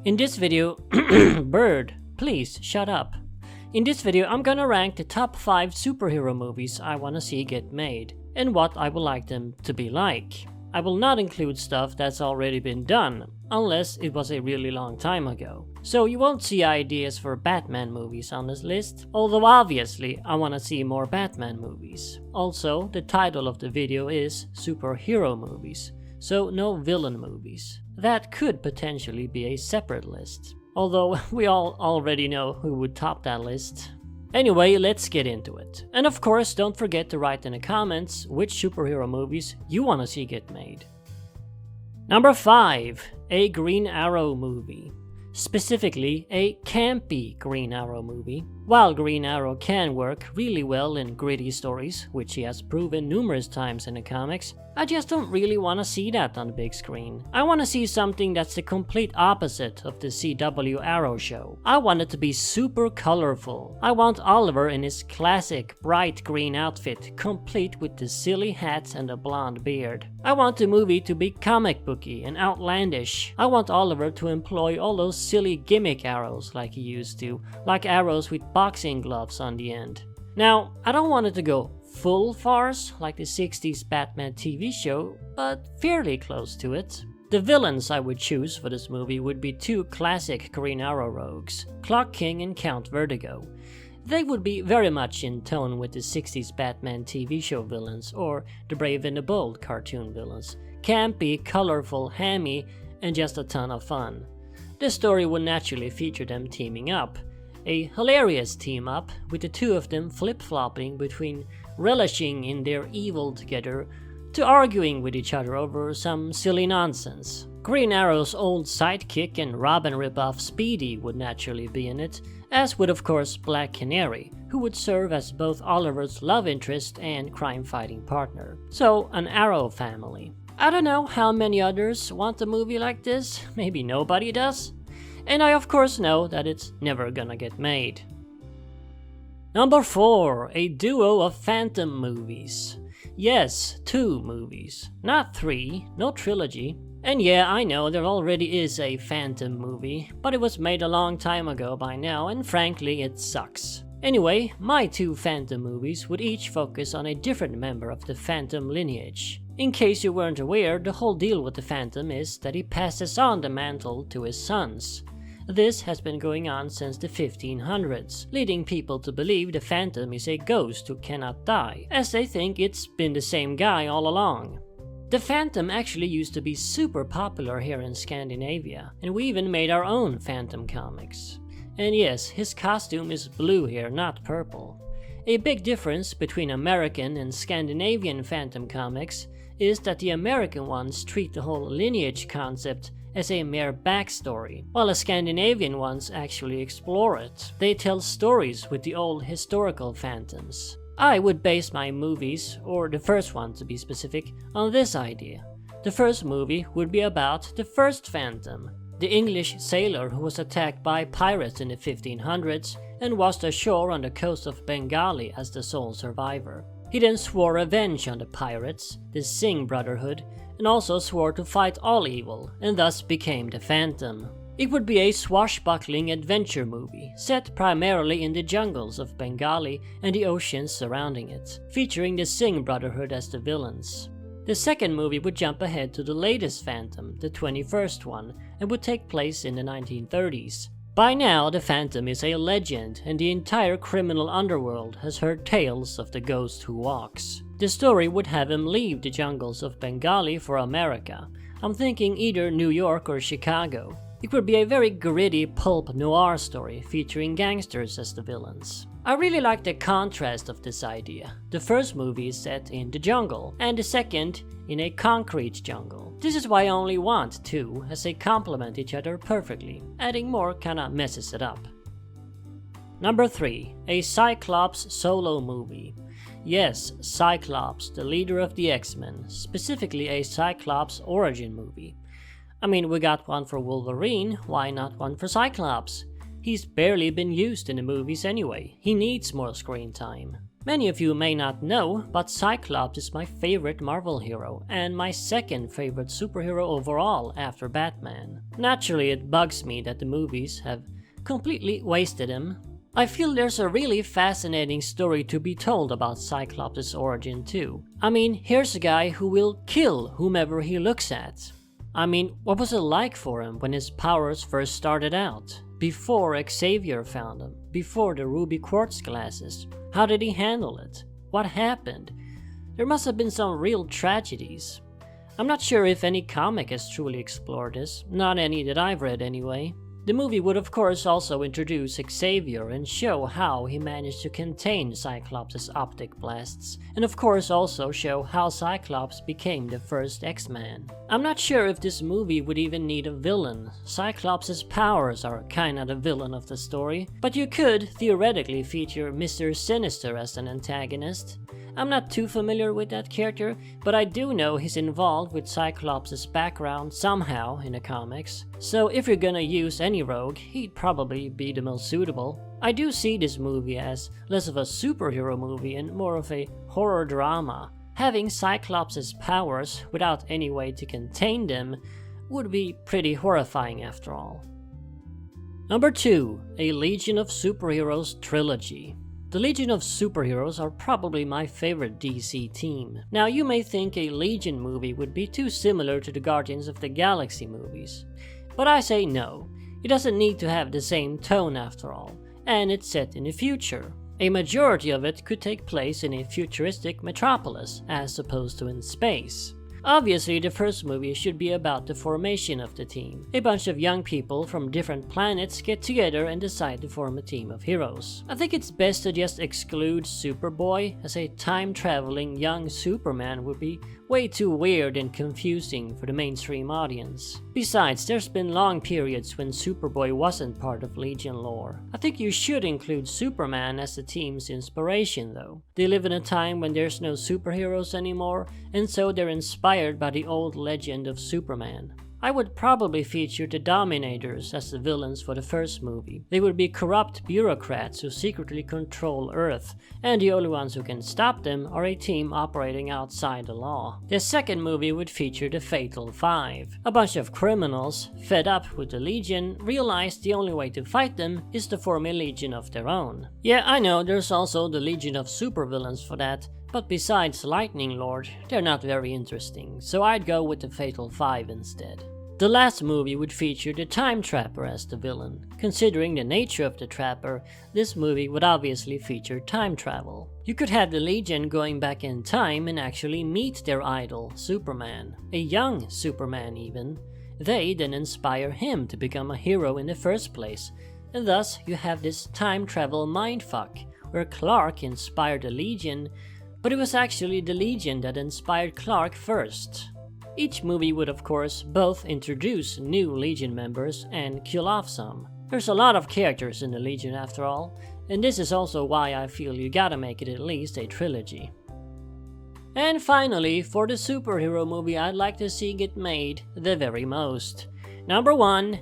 In this video, Bird, please shut up. In this video, I'm gonna rank the top 5 superhero movies I wanna see get made, and what I would like them to be like. I will not include stuff that's already been done, unless it was a really long time ago. So you won't see ideas for Batman movies on this list, although obviously I wanna see more Batman movies. Also, the title of the video is Superhero Movies, so no villain movies. That could potentially be a separate list, although we all already know who would top that list. Anyway, let's get into it. And of course, don't forget to write in the comments which superhero movies you want to see get made. Number 5. A Green Arrow movie. Specifically, a campy Green Arrow movie. While Green Arrow can work really well in gritty stories, which he has proven numerous times in the comics, I just don't really want to see that on the big screen. I want to see something that's the complete opposite of the CW Arrow show. I want it to be super colorful. I want Oliver in his classic bright green outfit, complete with the silly hat and the blonde beard. I want the movie to be comic booky and outlandish. I want Oliver to employ all those silly gimmick arrows like he used to, like arrows with boxing gloves on the end. Now, I don't want it to go full farce like the 60s Batman TV show, but fairly close to it. The villains I would choose for this movie would be 2 classic Green Arrow rogues, Clock King and Count Vertigo. They would be very much in tone with the 60s Batman TV show villains or the Brave and the Bold cartoon villains. Campy, colorful, hammy, and just a ton of fun. The story would naturally feature them teaming up. A hilarious team-up, with the 2 of them flip-flopping between relishing in their evil together to arguing with each other over some silly nonsense. Green Arrow's old sidekick and Robin ripoff Speedy would naturally be in it, as would of course Black Canary, who would serve as both Oliver's love interest and crime-fighting partner. So, an Arrow family. I don't know how many others want a movie like this, maybe nobody does. And I of course know that it's never gonna get made. Number 4. A duo of Phantom movies. Yes, 2 movies. Not 3, no trilogy. And yeah, I know there already is a Phantom movie, but it was made a long time ago by now, and frankly it sucks. Anyway, my 2 Phantom movies would each focus on a different member of the Phantom lineage. In case you weren't aware, the whole deal with the Phantom is that he passes on the mantle to his sons. This has been going on since the 1500s, leading people to believe the Phantom is a ghost who cannot die, as they think it's been the same guy all along. The Phantom actually used to be super popular here in Scandinavia, and we even made our own Phantom comics. And yes, his costume is blue here, not purple. A big difference between American and Scandinavian Phantom comics is that the American ones treat the whole lineage concept as a mere backstory, while the Scandinavian ones actually explore it. They tell stories with the old historical phantoms. I would base my movies, or the first one to be specific, on this idea. The first movie would be about the first Phantom, the English sailor who was attacked by pirates in the 1500s and washed ashore on the coast of Bengali as the sole survivor. He then swore revenge on the pirates, the Singh Brotherhood, and also swore to fight all evil, and thus became the Phantom. It would be a swashbuckling adventure movie, set primarily in the jungles of Bengali and the oceans surrounding it, featuring the Singh Brotherhood as the villains. The second movie would jump ahead to the latest Phantom, the 21st one, and would take place in the 1930s. By now, the Phantom is a legend, and the entire criminal underworld has heard tales of the ghost who walks. The story would have him leave the jungles of Bengali for America. I'm thinking either New York or Chicago. It would be a very gritty pulp noir story featuring gangsters as the villains. I really like the contrast of this idea. The first movie is set in the jungle, and the second in a concrete jungle. This is why I only want 2, as they complement each other perfectly. Adding more kinda messes it up. Number 3. A Cyclops solo movie. Yes, Cyclops, the leader of the X-Men, specifically a Cyclops origin movie. I mean, we got one for Wolverine, why not one for Cyclops? He's barely been used in the movies anyway, he needs more screen time. Many of you may not know, but Cyclops is my favorite Marvel hero, and my second favorite superhero overall after Batman. Naturally, it bugs me that the movies have completely wasted him. I feel there's a really fascinating story to be told about Cyclops' origin too. I mean, here's a guy who will kill whomever he looks at. I mean, what was it like for him when his powers first started out? Before Xavier found him? Before the ruby quartz glasses? How did he handle it? What happened? There must have been some real tragedies. I'm not sure if any comic has truly explored this, not any that I've read anyway. The movie would of course also introduce Xavier and show how he managed to contain Cyclops' optic blasts, and of course also show how Cyclops became the first X-Man. I'm not sure if this movie would even need a villain. Cyclops' powers are kinda the villain of the story, but you could theoretically feature Mr. Sinister as an antagonist. I'm not too familiar with that character, but I do know he's involved with Cyclops' background somehow in the comics. So if you're gonna use any rogue, he'd probably be the most suitable. I do see this movie as less of a superhero movie and more of a horror drama. Having Cyclops' powers without any way to contain them would be pretty horrifying after all. Number 2, a Legion of Superheroes trilogy. The Legion of Superheroes are probably my favorite DC team. Now you may think a Legion movie would be too similar to the Guardians of the Galaxy movies, but I say no. It doesn't need to have the same tone after all, and it's set in the future. A majority of it could take place in a futuristic metropolis as opposed to in space. Obviously, the first movie should be about the formation of the team. A bunch of young people from different planets get together and decide to form a team of heroes. I think it's best to just exclude Superboy, as a time-traveling young Superman would be way too weird and confusing for the mainstream audience. Besides, there's been long periods when Superboy wasn't part of Legion lore. I think you should include Superman as the team's inspiration though. They live in a time when there's no superheroes anymore, and so they're inspired by the old legend of Superman. I would probably feature the Dominators as the villains for the first movie. They would be corrupt bureaucrats who secretly control Earth, and the only ones who can stop them are a team operating outside the law. The second movie would feature the Fatal Five. A bunch of criminals, fed up with the Legion, realize the only way to fight them is to form a Legion of their own. Yeah, I know there's also the Legion of Supervillains for that, but besides Lightning Lord, they're not very interesting, so I'd go with the Fatal Five instead. The last movie would feature the Time Trapper as the villain. Considering the nature of the Trapper, this movie would obviously feature time travel. You could have the Legion going back in time and actually meet their idol, Superman. A young Superman even. They then inspire him to become a hero in the first place, and thus you have this time travel mindfuck, where Clark inspired the Legion, but it was actually the Legion that inspired Clark first. Each movie would of course both introduce new Legion members and kill off some. There's a lot of characters in the Legion after all, and this is also why I feel you gotta make it at least a trilogy. And finally, for the superhero movie I'd like to see get made the very most. Number 1,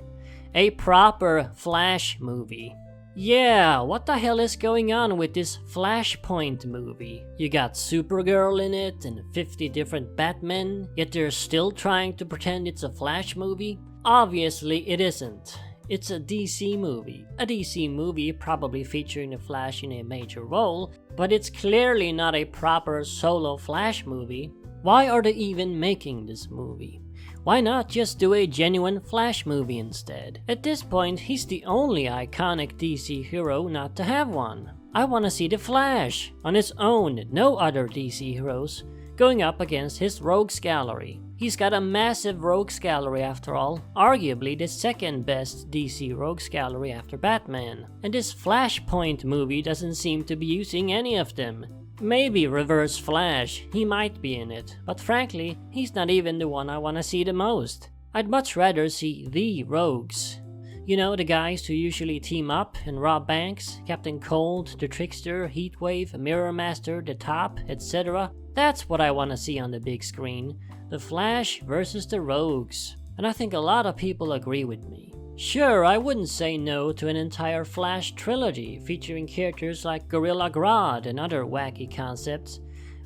a proper Flash movie. Yeah, what the hell is going on with this Flashpoint movie? You got Supergirl in it and 50 different Batmen, yet they're still trying to pretend it's a Flash movie? Obviously it isn't. It's a DC movie. A DC movie probably featuring the Flash in a major role, but it's clearly not a proper solo Flash movie. Why are they even making this movie? Why not just do a genuine Flash movie instead? At this point, he's the only iconic DC hero not to have one. I want to see the Flash, on his own, no other DC heroes, going up against his rogues gallery. He's got a massive rogues gallery after all, arguably the second best DC rogues gallery after Batman. And this Flashpoint movie doesn't seem to be using any of them. Maybe Reverse Flash, he might be in it, but frankly, he's not even the one I want to see the most. I'd much rather see the rogues. You know, the guys who usually team up and rob banks, Captain Cold, the Trickster, Heatwave, Mirror Master, the Top, etc. That's what I want to see on the big screen. The Flash versus the rogues. And I think a lot of people agree with me. Sure, I wouldn't say no to an entire Flash trilogy featuring characters like Gorilla Grodd and other wacky concepts,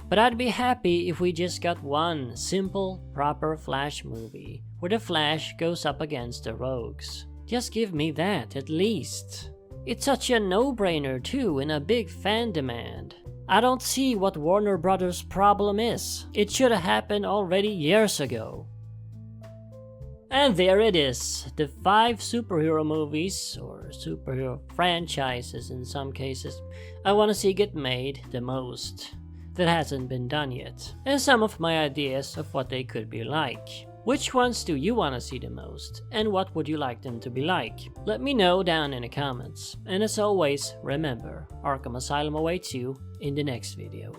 but I'd be happy if we just got one simple, proper Flash movie where the Flash goes up against the Rogues. Just give me that at least. It's such a no-brainer too and a big fan demand. I don't see what Warner Brothers' problem is. It should have happened already years ago. And there it is, the 5 superhero movies, or superhero franchises in some cases, I want to see get made the most, that hasn't been done yet, and some of my ideas of what they could be like. Which ones do you want to see the most, and what would you like them to be like? Let me know down in the comments, and as always, remember, Arkham Asylum awaits you in the next video.